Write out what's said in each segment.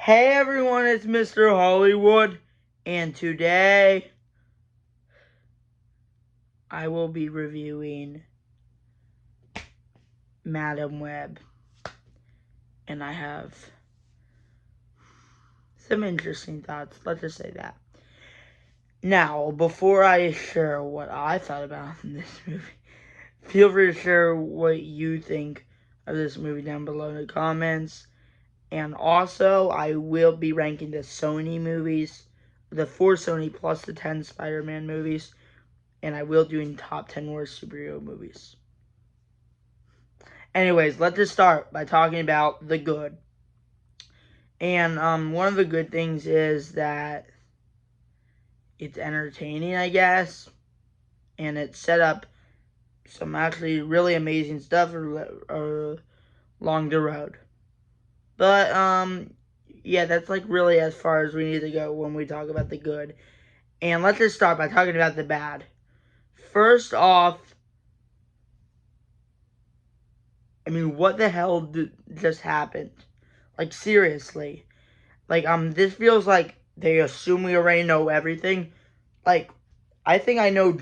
Hey everyone, it's Mr. Hollywood, and today I will be reviewing Madam Web, and I have some interesting thoughts, let's just say that. Now, before I share what I thought about this movie, feel free to share what you think of this movie down below in the comments. And also, I will be ranking the Sony movies, the 4 Sony plus the 10 Spider-Man movies, and I will do top 10 worst superhero movies. Anyways, let's just start by talking about the good. And one of the good things is that it's entertaining, I guess, and it set up some actually really amazing stuff along the road. But yeah, that's like really as far as we need to go when we talk about the good. And let's just start by talking about the bad. First off, I mean, what the hell just happened? Like, seriously. Like, this feels like they assume we already know everything. Like, I think I know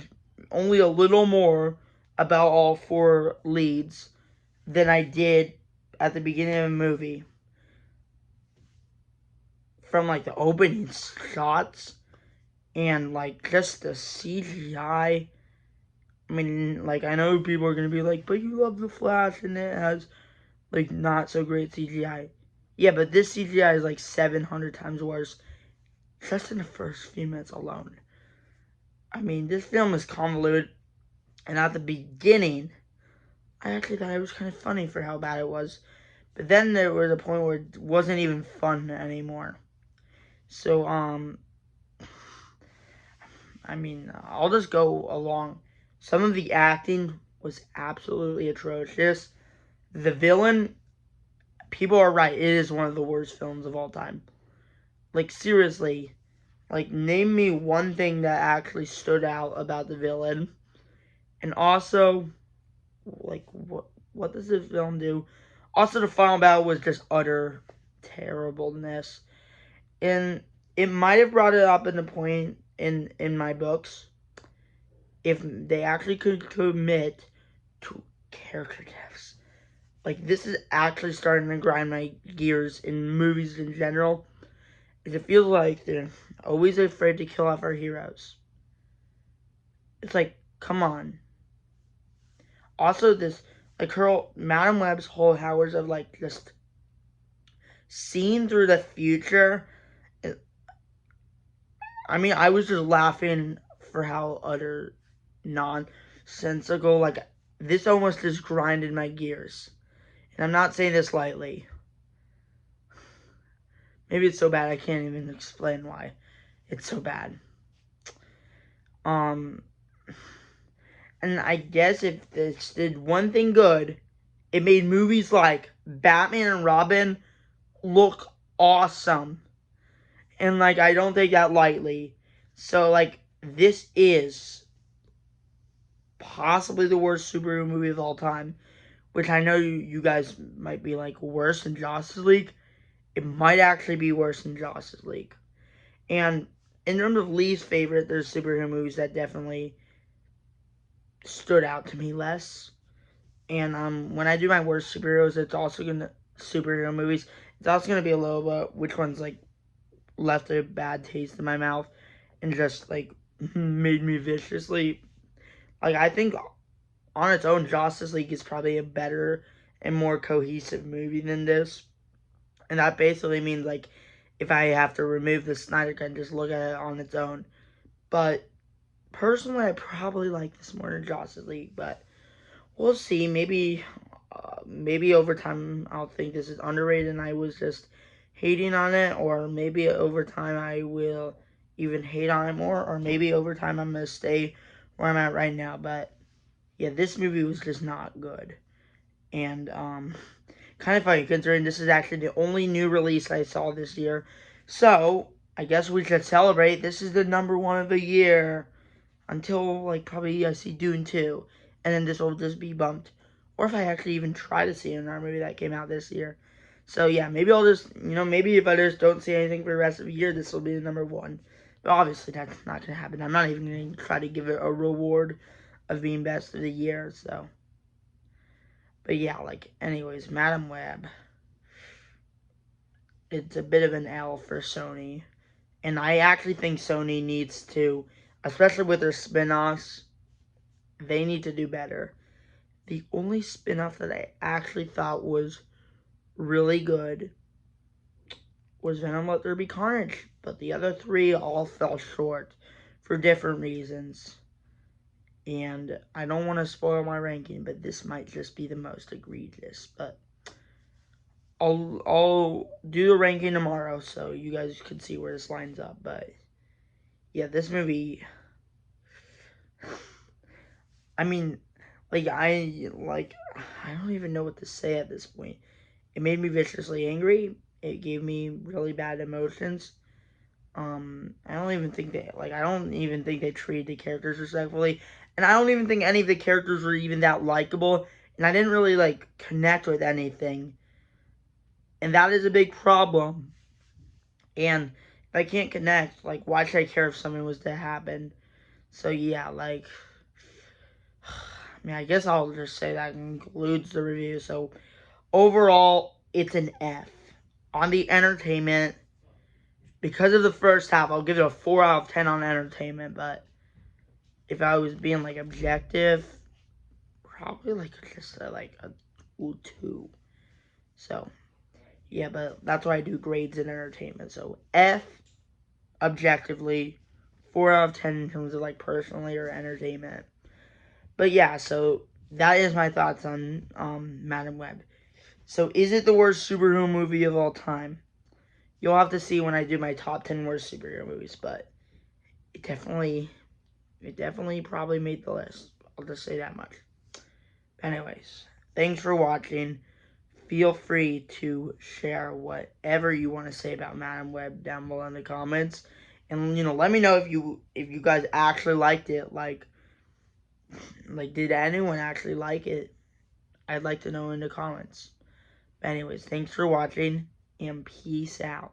only a little more about all 4 leads than I did at the beginning of the movie. From, like, the opening shots and, like, just the CGI. I mean, like, I know people are going to be like, but you love The Flash and it has, like, not so great CGI. Yeah, but this CGI is, like, 700 times worse just in the first few minutes alone. I mean, this film is convoluted, and at the beginning, I actually thought it was kind of funny for how bad it was. But then there was a point where it wasn't even fun anymore. So, I mean, I'll just go along. Some of the acting was absolutely atrocious. The villain, people are right, it is one of the worst films of all time. Like, seriously, like, name me one thing that actually stood out about the villain. And also, like, what does this film do? Also, the final battle was just utter terribleness. And it might have brought it up in the point in my books if they actually could commit to character deaths. Like, this is actually starting to grind my gears in movies in general. It feels like they're always afraid to kill off our heroes. It's like, come on. Also, this, like, her, Madam Web's whole powers of, like, just seeing through the future. I mean, I was just laughing for how utter nonsensical, like, this almost just grinded my gears. And I'm not saying this lightly. Maybe it's so bad I can't even explain why it's so bad. And I guess if this did one thing good, it made movies like Batman and Robin look awesome. And, like, I don't take that lightly. So, like, this is possibly the worst superhero movie of all time. Which I know you guys might be like, worse than Justice League. It might actually be worse than Justice League. And in terms of least favorite, there's superhero movies that definitely stood out to me less. And when I do my worst superheroes, it's also gonna superhero movies. It's also gonna be a little bit which ones like left a bad taste in my mouth and just like made me viciously. Like, I think on its own, Justice League is probably a better and more cohesive movie than this. And that basically means, like, if I have to remove the Snyder Cut and just look at it on its own. But personally, I probably like this more than Justice League. But we'll see. Maybe over time I'll think this is underrated and I was just hating on it. Or maybe over time I will even hate on it more. Or maybe over time I'm going to stay where I'm at right now. But yeah, this movie was just not good. And kind of funny considering this is actually the only new release I saw this year. So I guess we should celebrate. This is the #1 of the year until, like, probably I see Dune 2, and then this will just be bumped. Or if I actually even try to see another movie that came out this year. So yeah, maybe I'll just, maybe if I just don't see anything for the rest of the year, this will be the number one. But obviously that's not going to happen. I'm not even going to try to give it a reward of being best of the year, so. But yeah, anyways, Madam Web, it's a bit of an L for Sony. And I actually think Sony needs to, especially with their spin-offs, they need to do better. The only spin-off that I actually thought was really good was Venom Let There Be Carnage, but the other three all fell short for different reasons. And I don't want to spoil my ranking, but this might just be the most egregious. But I'll do the ranking tomorrow, so you guys can see where this lines up. But yeah, this movie, I mean, I don't even know what to say at this point. It made me viciously angry. It gave me really bad emotions. I don't even think they treated the characters respectfully, and I don't even think any of the characters were even that likable. And I didn't really connect with anything, and that is a big problem. And if I can't connect, why should I care if something was to happen? So yeah, I guess I'll just say that concludes the review. So overall, it's an F. On the entertainment, because of the first half, I'll give it a 4 out of 10 on entertainment, but if I was being objective, probably just a 2. So yeah, but that's why I do grades in entertainment. So F objectively, 4 out of 10 in terms of personally or entertainment. But yeah, so that is my thoughts on Madam Web. So is it the worst superhero movie of all time? You'll have to see when I do my top 10 worst superhero movies, but it definitely probably made the list. I'll just say that much. Anyways, thanks for watching. Feel free to share whatever you want to say about Madam Web down below in the comments. And let me know if you guys actually liked it. Did anyone actually like it? I'd like to know in the comments. But anyways, thanks for watching and peace out.